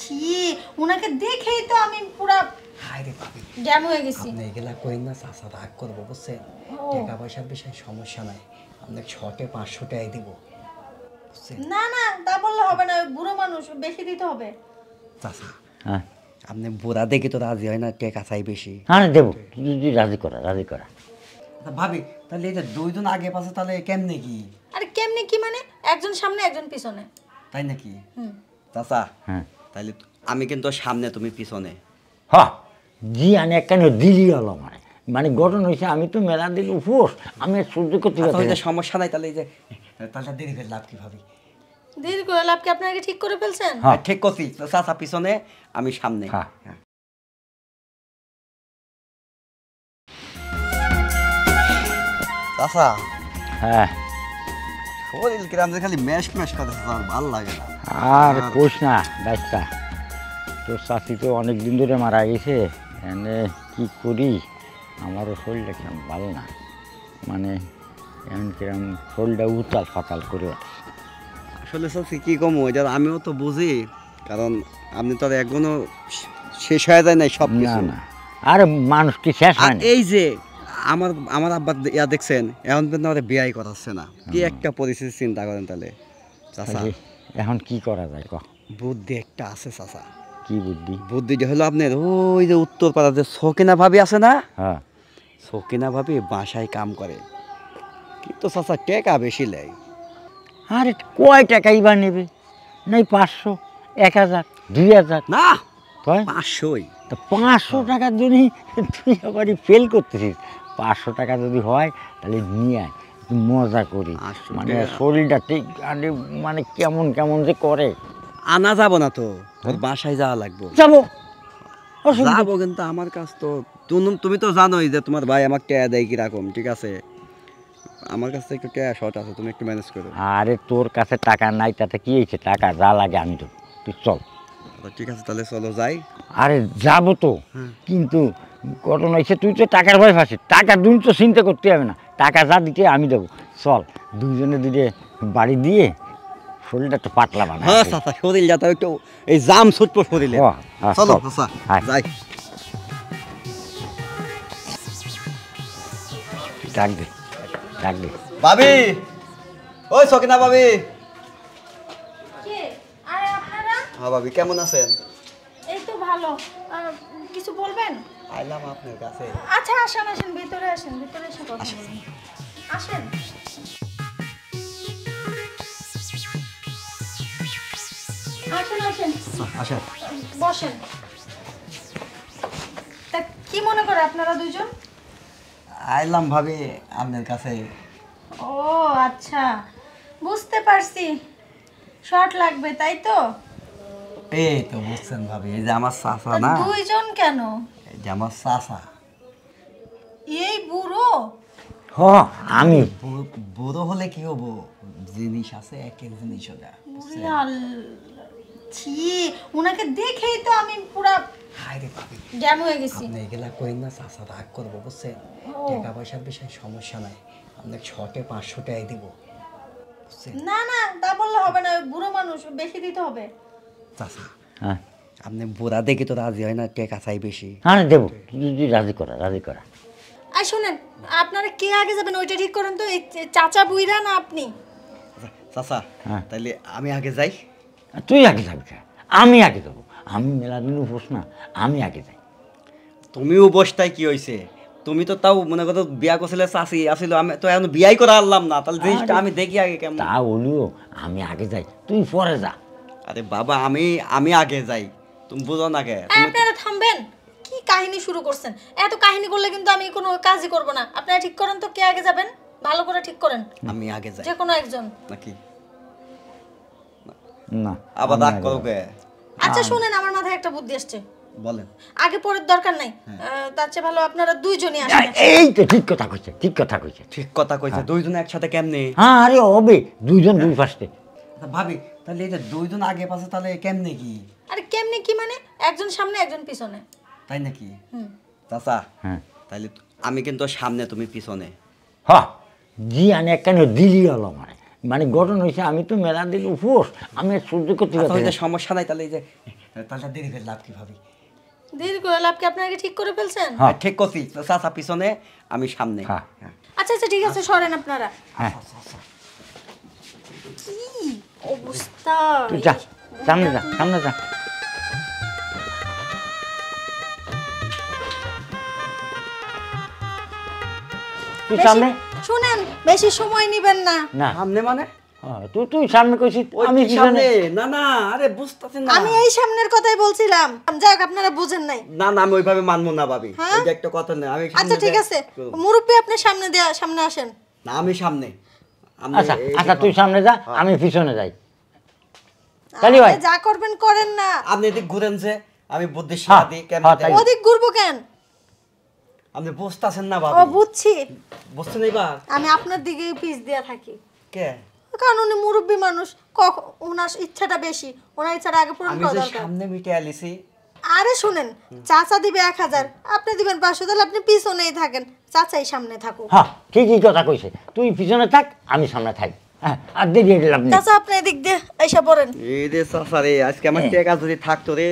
ছি, উনাকে দেখেই তো আমি পুরা হায় রে ভাবি জ্যাম হয়ে গেছি। আপনি এগুলা করেন না, চাচা রাগ করবো বুঝছেন। টাকা পয়সার বিষয়ে সমস্যা নাই, আপনাকে 600 টাকাই দিব বুঝছেন। না না, তা বললে হবে না, বুড়ো মানুষ, বেশি দিতে হবে। চাচা হ্যাঁ আপনি বুড়া দেখে তো রাজি হয় না, টাকা চাই বেশি। হ্যাঁ দেবো, তুই রাজি করা রাজি করা। ভাবি তাহলে এই যে দুইজন আগে পাশে তাহলে কেমনে কি? আরে কেমনে কি মানে? একজন সামনে একজন পিছনে। তাই নাকি? হুম। চাচা হ্যাঁ তাইলে আমি কিন্তু সামনে, তুমি পিছনে। হ জি আনে কেন দিলি হলো মানে মানে ঘটনা হয়েছে, আমি তো মেলা দিন উপোস, আমি আর সহ্য করতে আচ্ছা, ওই পারছি যে না। সমস্যা নাই, তাহলে এই যে তাহলে দেরি করে লাভ কি ভাবি? দেরি করে লাভ কি? আপনারা কি ঠিক করে ফেলছেন? হ্যাঁ। ঠিক করছি, চাচা পিছনে আমি সামনে। হ্যাঁ। চাচা হ্যাঁ শরীর কিরাম যে খালি ম্যাশ ম্যাশ করে, আর ভালো লাগে না। আর কোষ না বাইকটা, তোর চাষি তো অনেক দিন ধরে মারা গেছে, এনে কি করি, আমারও শরীরটা কিরম ভালো না, মানে এমন কিরম শরীরটা উতাল ফাতাল করে ওঠে। আসলে চাচি কি কম, ওইটা আমিও তো বুঝি, কারণ আপনি তো আর এখনো শেষ হয়ে যায় নাই সব না কিছু। না, আর মানুষ কি শেষ আর হয় না। এই যে আমার আমার আব্বা ইয়া দেখছেন, এখন পর্যন্ত আমাদের বিয়াই করাচ্ছে না, কি একটা পরিস্থিতি চিন্তা করেন তাহলে। চাচা তাহলে এখন কি করা যায় ক? বুদ্ধি একটা আছে চাচা। কি বুদ্ধি? বুদ্ধিটা হলো আপনার ওই যে উত্তরপাড়ার যে সকিনা ভাবি আছে না, হ্যাঁ সকিনা ভাবি বাসায় কাম করে, কিন্তু চাচা টাকা বেশি নেয়। আরে কয় টাকাই বা নেবে? নাই 500, 1000, 2000, না কয় 500ই। তো 500 টাকার জন্য তুই আবারই ফেল করতেছিস। 500 টাকা যদি হয় তাহলে নিয়ে আয়, একটু মজা করি, 500 মানে টাকা? শরীরটা ঠিক আরে মানে কেমন কেমন যে করে। আনা যাব না তো, ওর বাসায় যাওয়া লাগবে। যাবো, অসুবিধা যাবো, কিন্তু আমার কাছ তো তুমি তো জানোই যে তোমার ভাই আমাকে টাকা দেয় কিরকম, ঠিক আছে? আমার কাছে একটু টাকা শর্ট আছে, তুমি একটু ম্যানেজ করো। আরে তোর কাছে টাকা নাই তাতে কি হয়েছে, টাকা যা লাগে আমি দেবো, তুই চল। আচ্ছা, ঠিক আছে তাহলে চলো যাই। আরে যাবো তো, কিন্তু ঘটনা হয়েছে তুই তো টাকার ভয় ফাঁসিস, টাকার দুন তো চিন্তা করতে হবে না, টাকা যা দিতে আমি দেবো। চল দুজনে দুটো বাড়ি দিয়ে শরীরটা একটু পাতলা বানা। হ্যাঁ চাচা, শরীর যাতে একটু এই জাম ছুটবো শরীরে। হ্যাঁ, চলো চল। চাচা আয়। যাই। ডাক দে, ডাক দে। ভাবি, ওই সকিনা ভাবি। কে? আরে আপনারা? হ্যাঁ ভাবি, কেমন আছেন? এই তো ভালো। কিছু বলবেন? আইলাম আপনার কাছে। আচ্ছা আসেন আসেন, ভিতরে আসেন, ভিতরে এসে কথা বলুন। আসেন। আসেন আসেন, আসেন। বসেন। তা কি মনে করে আপনারা দুজন? আইলাম ভাবি আপনার কাছে। ও আচ্ছা, বুঝতে পারছি, শর্ট লাগবে তাই তো? এই তো বুঝছেন ভাবি, এই যে আমার চাচা তা না, দুইজন কেন? এই যে আমার চাচা। এই বুড়ো? হ আমি বুড়ো হলে কি হবো, জিনিস আছে এক এক জিনিস ওটা। ওরে ছি, উনাকে দেখেই তো আমি পুরা হায় রে ভাবি জ্যাম হয়ে গেছি। আপনি এগুলা করেন না, চাচা রাগ করবো বুঝছেন। টাকা পয়সার বিষয়ে সমস্যা নাই, আপনাকে 500 টাকাই দিব বুঝছেন। না না, তা বললে হবে না, বুড়ো মানুষ, বেশি দিতে হবে। চাচা হ্যাঁ আপনি বুড়া দেখে তো রাজি হয় না, টাকা চাই বেশি। আরে দেবো, তুই রাজি করা রাজি করা। আর শুনেন, আপনারা কে আগে যাবেন ওইটা ঠিক করেন তো, এই চাচা বুইরা না আপনি? চাচা হ্যাঁ। তাইলে আমি আগে যাই। তুই আগে যাবি কেন? আমি আগে যাবো, আমি মেলা দিন উপোস না, আমি আগে যাই। তুমিও বসতাই কি হয়েছে, তুমি তো তাও মনে করো বিয়া করছিলে, চাষি আসিল, আমি তো এখন বিয়াই করা আনলাম না, তাহলে জিনিসটা আমি দেখি আগে কেমন। তা হলেও আমি আগে যাই, তুই পরে যা। আরে বাবা, আমি আগে যাই, তুমি বুঝো না কে? এই, আপনারা থামবেন, কি কাহিনী শুরু করছেন? এত কাহিনী করলে কিন্তু আমি কোনো কাজই করব না। আপনারা ঠিক করেন তো কে আগে যাবেন, ভালো করে ঠিক করেন, আমি আগে যাই যে কোনো একজন। নাকি? না আবার আমি রাগ আগে করো যাবো। কে? আচ্ছা শুনেন, আমার মাথায় একটা বুদ্ধি আসছে, বলেন। আগে পরের দরকার নাই, তার চেয়ে ভালো আপনারা দুইজনই আসেন। এই তো ঠিক কথা কইছে, ঠিক কথা কইছে। ঠিক কথা কইছে, দুইজন একসাথে কেমনে? হ্যাঁ আরে হবে, দুইজন দুই পাশে। ভাবি তাহলে এই যে দুইজন আগে পাশে তাহলে কেমনে কি? আরে কেমনি কি মানে? একজন সামনে একজন পিছনে। তাই নাকি? হুম। চাচা হ্যাঁ তাইলে আমি কিন্তু সামনে, তুমি পিছনে। হ জি আনে কেন দিলি হলো মানে মানে ঘটনা হয়েছে আমি তো মেলা দিন উপোস আমি আর সহ্য করতে আচ্ছা, পারছি ওই যে না। সমস্যা নাই, তাহলে এই যে তাহলে দেরি করে লাভ কিভাবে? দেরি করে লাভ কি, আপনারা কি ঠিক করে ফেলছেন? হ্যাঁ। ঠিক করছি, চাচা পিছনে আমি সামনে। হ্যাঁ। হ্যাঁ। আচ্ছা আচ্ছা ঠিক আছে, সরেন আপনারা। হ্যাঁ কি অবস্থা! তুই যা সামনে যা সামনে যা। তুই সামনে শুনেন, বেশি সময় নেবেন না। না সামনে মানে? তুই সামনে কইছিস ওই আমি কি পিছনে। সামনে? না না, আরে বুঝতেছেন না। আমি এই সামনের কথাই বলছিলাম, যাক আপনারা বুঝেন নাই। না না, আমি ওইভাবে মানবো না ভাবি। হ্যাঁ? ওই যে একটা কথা না, আমি সামনে আচ্ছা ঠিক যাই- আছে, মুরব্বী আপনি সামনে আসেন। না, আমি সামনে। আমি আচ্ছা এই যে আচ্ছা তুই সামনে যা আমি পিছনে যাই। তালি ভাই। আপনি যা করবেন করেন না। আপনি এদিক ঘুরেন যে, আমি বুদ্ধি হ্যাঁ, শিখা দিই কেমন হ্যাঁ, তাই। দেয়। ওদিক ঘুরবো কেন? আপনি বুঝতেছেন না ও ভাবি। বুঝছি, বুঝছেন এইবার? আমি আপনার দিকে পিস দিয়া থাকি, কে? কারণ উনি মুরব্বী মানুষ, ওনার ইচ্ছাটা বেশি, ওনার ইচ্ছাটা আগে পূরণ আমি করা যে দরকার। সামনে মিটে আলিছি। আরে শুনেন, চাচা দিবে 1000, আপনি দিবেন 500, তাহলে আপনি পিছনেই থাকেন, চাচাই সামনে থাকুক। হ্যাঁ ঠিকই কথা কইছে, তুই পিছনে থাক আমি সামনে থাকি। হ্যাঁ আর দেরি হয়ে গেলাম চাচা আপনি এদিক দিয়ে এসে পড়েন। এই রে চাচা রে, আজকে আমার টাকা যদি থাকতো রে।